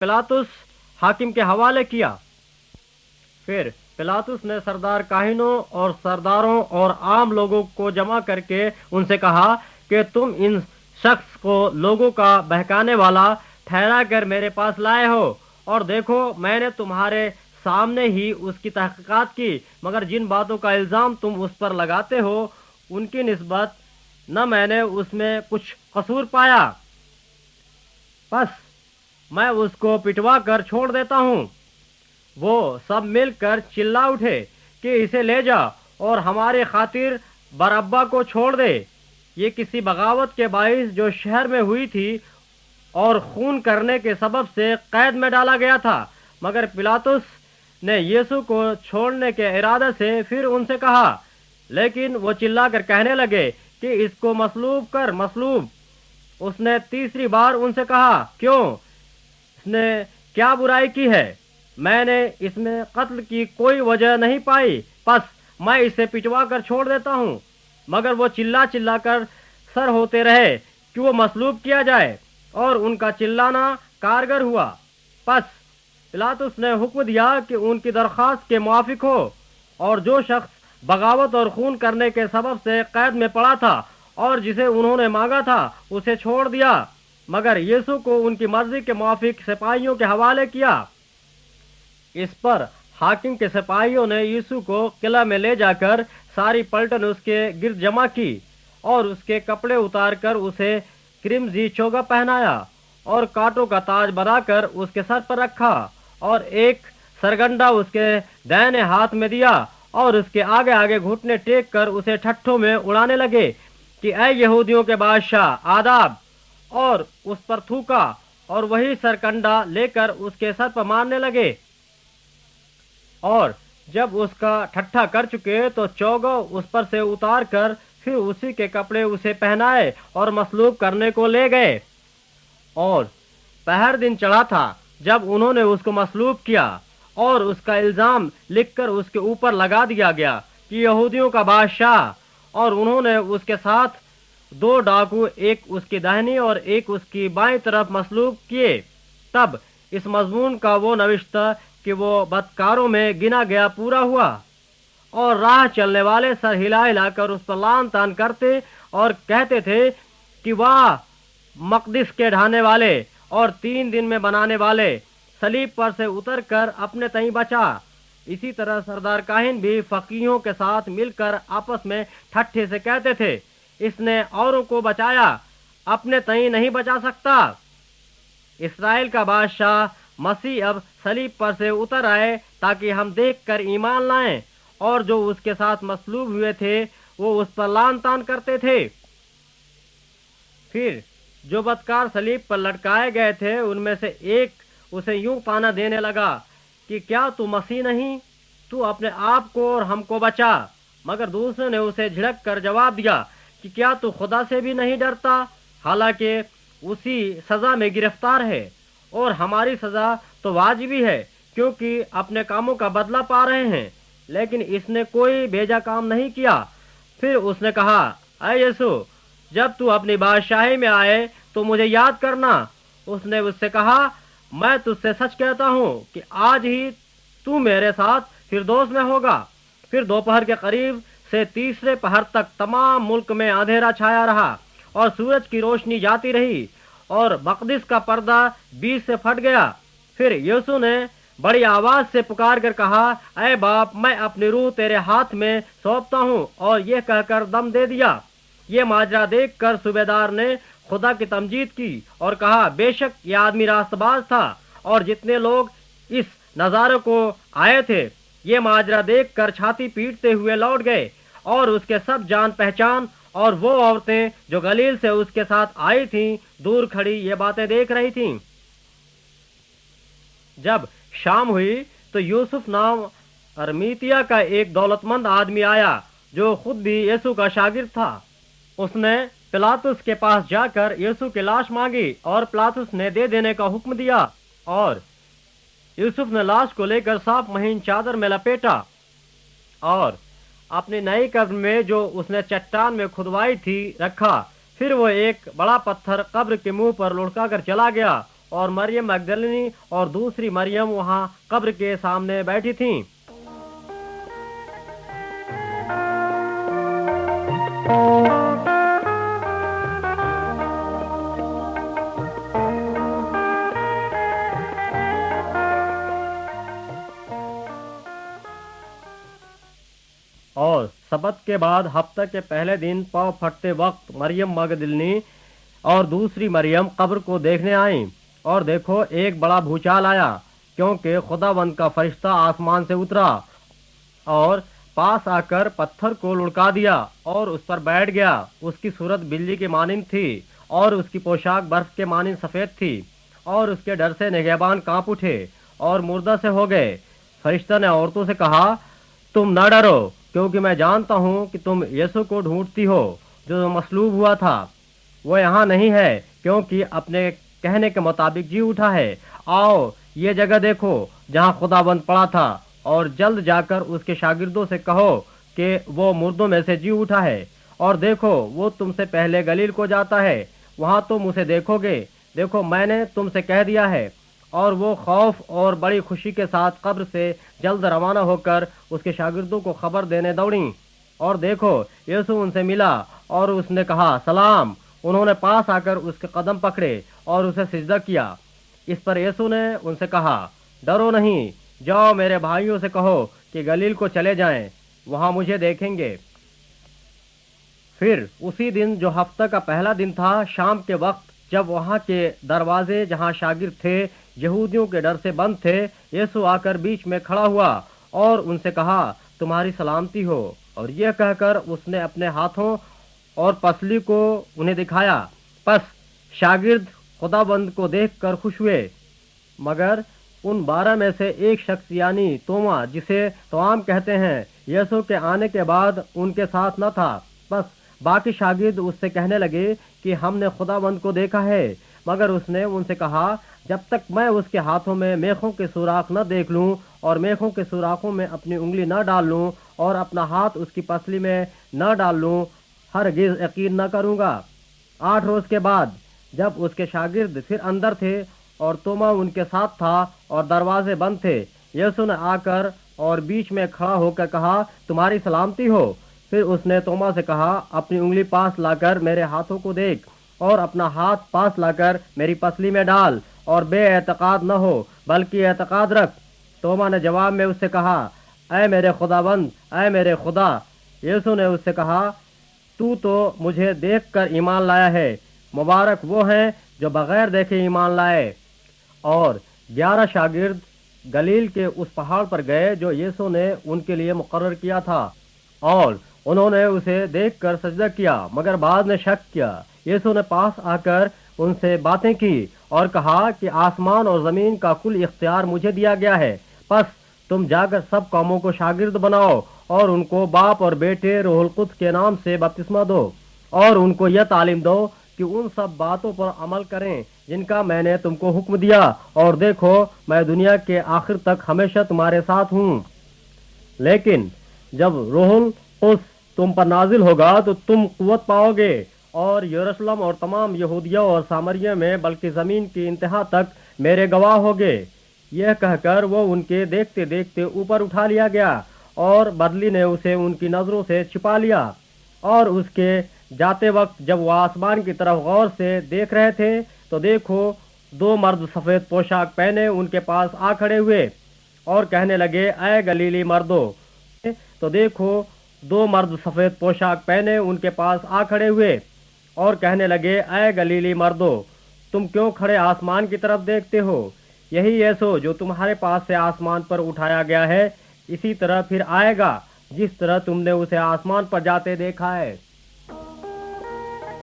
पिलातुस हाकिम के हवाले किया। फिर पिलातुस ने सरदार काहिनों और सरदारों और आम लोगों को जमा करके उनसे कहा कि तुम इन शख्स को लोगों का बहकाने वाला ठहरा कर मेरे पास लाए हो, और देखो मैंने तुम्हारे सामने ही उसकी तहकीकात की, मगर जिन बातों का इल्ज़ाम तुम उस पर लगाते हो उनकी निस्बत न मैंने उसमें कुछ कसूर पाया। बस मैं उसको पिटवा कर छोड़ देता हूँ। वो सब मिलकर चिल्ला उठे कि इसे ले जा और हमारे खातिर बरअब्बा को छोड़ दे। ये किसी बगावत के बाइस जो शहर में हुई थी और खून करने के सबब से कैद में डाला गया था। मगर पिलातुस ने यीशु को छोड़ने के इरादे से फिर उनसे कहा, लेकिन वो चिल्लाकर कहने लगे कि इसको मसलूब कर, मसलूब। उसने तीसरी बार उनसे कहा, क्यों, इसने क्या बुराई की है? मैंने इसमें कत्ल की कोई वजह नहीं पाई, बस मैं इसे पिटवा कर छोड़ देता हूँ। मगर वो चिल्ला चिल्ला कर सर होते रहे कि वो मसलूब किया जाए, और उनका चिल्लाना कारगर हुआ। बस पिलातुस ने हुक्म दिया कि उनकी दरख्वास्त के मुआफिक हो, और जो शख्स बगावत और खून करने के सबब से कैद में पड़ा था और जिसे उन्होंने मांगा था उसे छोड़ दिया, मगर यीशु को उनकी मर्जी के मुआफिक सिपाहियों के हवाले किया। इस पर हाकिम के सिपाहियों ने यीशु को किला में ले जाकर सारी पलटन उसके गिर्द जमा की और उसके कपड़े उतार कर उसे क्रिमजी चोगा पहनाया और कांटों का ताज बनाकर उसके सर पर रखा और एक सरगंडा उसके दाहिने हाथ में दिया और उसके आगे आगे घुटने टेक कर उसे ठट्ठों में उड़ाने लगे कि ऐ यहूदियों के बादशाह आदाब, और उस पर थूका और वही सरकंडा लेकर उसके सर पर मारने लगे। और जब उसका ठट्ठा कर चुके तो चौगा उस पर से उतार कर फिर उसी के कपड़े उसे पहनाए और मसलूब करने को ले गए। और पहर दिन चढ़ा था जब उन्होंने उसको मसलूब किया, और उसका इल्जाम लिखकर उसके ऊपर लगा दिया गया कि यहूदियों का बादशाह। और उन्होंने उसके साथ 2 डाकू, एक उसकी दाहिनी और एक उसकी बाईं तरफ मसलूब किए। तब इस मजमून का वो नविश्ता कि वो बदकारों में गिना गया पूरा हुआ। और राह चलने वाले सर हिला हिलाकर उस पर लान तान करते और कहते थे कि वाह मकदिस के ढाने वाले और 3 दिन में बनाने वाले, सलीब पर से उतर कर अपने तई बचा। इसी तरह सरदार काहिन भी फकीहों के साथ मिलकर आपस में ठट्ठे से कहते थे, इसने औरों को बचाया, अपने तई नहीं बचा सकता। इस्राएल का बादशाह मसीह अब सलीब पर से उतर आए ताकि हम देखकर ईमान लाएं। और जो उसके साथ मसलूब हुए थे वो उस पर लान तान करते थे। फिर जो बदकार सलीब पर लटकाए गए थे उनमें से एक उसे यूं ताना देने लगा कि क्या तू मसीह नहीं, तू अपने आप को और हमको बचा। मगर दूसरे ने उसे झिड़क कर जवाब दिया कि क्या तू खुदा से भी नहीं डरता, हालांकि उसी सजा में गिरफ्तार है, और हमारी सजा तो वाजिबी है क्योंकि अपने कामों का बदला पा रहे हैं, लेकिन इसने कोई भेजा काम नहीं किया। फिर उसने कहा, ऐ यीशु, जब तू अपनी बादशाही में आए तो मुझे याद करना। उसने उससे कहा, मैं तुझसे सच कहता हूँ कि आज ही तू मेरे साथ फिरदौस में होगा। फिर दोपहर के करीब से तीसरे पहर तक तमाम मुल्क में अंधेरा छाया रहा और सूरज की रोशनी जाती रही और मकदिस का पर्दा बीच से फट गया। फिर यीशु ने बड़ी आवाज से पुकार कर कहा, ऐ बाप, मैं अपनी रूह तेरे हाथ में सौंपता हूँ, और यह कहकर दम दे दिया। ये माजरा देखकर सूबेदार ने खुदा की तमजीद की और कहा, बेशक यह आदमी रास्तबाज था। और जितने लोग इस नज़ारे को आए थे ये माजरा देखकर छाती पीटते हुए लौट गए, और उसके सब जान पहचान और वो औरतें जो गलील से उसके साथ आई थीं दूर खड़ी ये बातें देख रही थीं। जब शाम हुई तो यूसुफ नाम अरमीतिया का एक दौलतमंद आदमी आया जो खुद भी यीशु का शागिर्द था। उसने पिलातुस के पास जाकर यीशु की लाश मांगी और पिलातुस ने दे देने का हुक्म दिया, और यूसुफ ने लाश को लेकर साफ महीन चादर में लपेटा और अपनी नई कब्र में जो उसने चट्टान में खुदवाई थी रखा। फिर वो एक बड़ा पत्थर कब्र के मुंह पर लुढ़का कर चला गया اور مریم مگدلنی اور دوسری مریم وہاں قبر کے سامنے بیٹھی تھیں۔ اور سبت کے بعد ہفتہ کے پہلے دن پاؤں پھٹتے وقت مریم مگدلنی اور دوسری مریم قبر کو دیکھنے آئیں، اور دیکھو ایک بڑا بھوچال آیا، کیونکہ خداوند کا فرشتہ آسمان سے اترا اور پاس آ کر پتھر کو لڑکا دیا اور اس پر بیٹھ گیا۔ اس کی صورت بلی کے مانند تھی اور اس کی پوشاک برف کے مانند سفید تھی، اور اس کے ڈر سے نگہبان کانپ اٹھے اور مردہ سے ہو گئے۔ فرشتہ نے عورتوں سے کہا، تم نہ ڈرو، کیونکہ میں جانتا ہوں کہ تم یسوع کو ڈھونڈتی ہو جو مصلوب ہوا تھا۔ وہ یہاں نہیں ہے، کیونکہ اپنے کہنے کے مطابق جی اٹھا ہے۔ آؤ یہ جگہ دیکھو جہاں خداوند پڑا تھا، اور جلد جا کر اس کے شاگردوں سے کہو کہ وہ مردوں میں سے جی اٹھا ہے، اور دیکھو وہ تم سے پہلے گلیل کو جاتا ہے، وہاں تم اسے دیکھو گے۔ دیکھو میں نے تم سے کہہ دیا ہے۔ اور وہ خوف اور بڑی خوشی کے ساتھ قبر سے جلد روانہ ہو کر اس کے شاگردوں کو خبر دینے دوڑیں۔ اور دیکھو یسوع ان سے ملا اور اس نے کہا، سلام۔ انہوں نے پاس آ کر اس کے قدم پکڑے اور اسے سجدہ کیا۔ اس پر یسوع نے ان سے کہا، ڈرو نہیں، جاؤ میرے بھائیوں سے کہو کہ گلیل کو چلے جائیں، وہاں مجھے دیکھیں گے۔ پھر اسی دن جو ہفتہ کا پہلا دن تھا، شام کے وقت جب وہاں کے دروازے جہاں شاگرد تھے یہودیوں کے ڈر سے بند تھے، یسوع آ کر بیچ میں کھڑا ہوا اور ان سے کہا، تمہاری سلامتی ہو۔ اور یہ کہہ کر اس نے اپنے ہاتھوں اور پسلی کو انہیں دکھایا۔ پس شاگرد خداوند کو دیکھ کر خوش ہوئے، مگر ان 12 میں سے ایک شخص یعنی توما، جسے توام کہتے ہیں، یسوع کے آنے کے بعد ان کے ساتھ نہ تھا۔ بس باقی شاگرد اس سے کہنے لگے کہ ہم نے خداوند کو دیکھا ہے، مگر اس نے ان سے کہا، جب تک میں اس کے ہاتھوں میں میخوں کے سوراخ نہ دیکھ لوں اور میخوں کے سوراخوں میں اپنی انگلی نہ ڈال لوں اور اپنا ہاتھ اس کی پسلی میں نہ ڈال لوں، ہرگز یقین نہ کروں گا۔ 8 روز کے بعد جب اس کے شاگرد پھر اندر تھے اور توما ان کے ساتھ تھا اور دروازے بند تھے، یسوع نے آ کر اور بیچ میں کھڑا ہو کر کہا، تمہاری سلامتی ہو۔ پھر اس نے توما سے کہا، اپنی انگلی پاس لا کر میرے ہاتھوں کو دیکھ، اور اپنا ہاتھ پاس لا کر میری پسلی میں ڈال، اور بے اعتقاد نہ ہو بلکہ اعتقاد رکھ۔ توما نے جواب میں اس سے کہا، اے میرے خداوند، اے میرے خدا۔ یسوع نے اس سے کہا، تو مجھے دیکھ کر ایمان لایا ہے، مبارک وہ ہیں جو بغیر دیکھے ایمان لائے۔ اور 11 شاگرد گلیل کے اس پہاڑ پر گئے جو یسوع نے ان کے لیے مقرر کیا تھا، اور انہوں نے اسے دیکھ کر سجدہ کیا، مگر بعد میں شک کیا۔ یسوع نے پاس آ کر ان سے باتیں کی اور کہا کہ آسمان اور زمین کا کل اختیار مجھے دیا گیا ہے، پس تم جا کر سب قوموں کو شاگرد بناؤ اور ان کو باپ اور بیٹے روح القدس کے نام سے بپتسمہ دو، اور ان کو یہ تعلیم دو کہ ان سب باتوں پر عمل کریں جن کا میں نے تم کو حکم دیا، اور دیکھو میں دنیا کے آخر تک ہمیشہ تمہارے ساتھ ہوں۔ لیکن جب روح القدس تم پر نازل ہوگا تو تم قوت پاؤ گے، اور یروشلم اور تمام یہودیہ اور سامریہ میں بلکہ زمین کی انتہا تک میرے گواہ ہوگے۔ یہ کہہ کر وہ ان کے دیکھتے دیکھتے اوپر اٹھا لیا گیا، اور بدلی نے اسے ان کی نظروں سے چھپا لیا۔ اور اس کے جاتے وقت جب وہ آسمان کی طرف غور سے دیکھ رہے تھے تو دیکھو 2 مرد سفید پوشاک پہنے ان کے پاس آ کھڑے ہوئے اور کہنے لگے، اے گلیلی مردو۔ تو دیکھو 2 مرد سفید پوشاک پہنے ان کے پاس آ کھڑے ہوئے اور کہنے لگے، اے گلیلی مردو، تم کیوں کھڑے آسمان کی طرف دیکھتے ہو؟ یہی یسوع جو تمہارے پاس سے آسمان پر اٹھایا گیا ہے، اسی طرح پھر آئے گا جس طرح تم نے اسے آسمان پر جاتے دیکھا ہے۔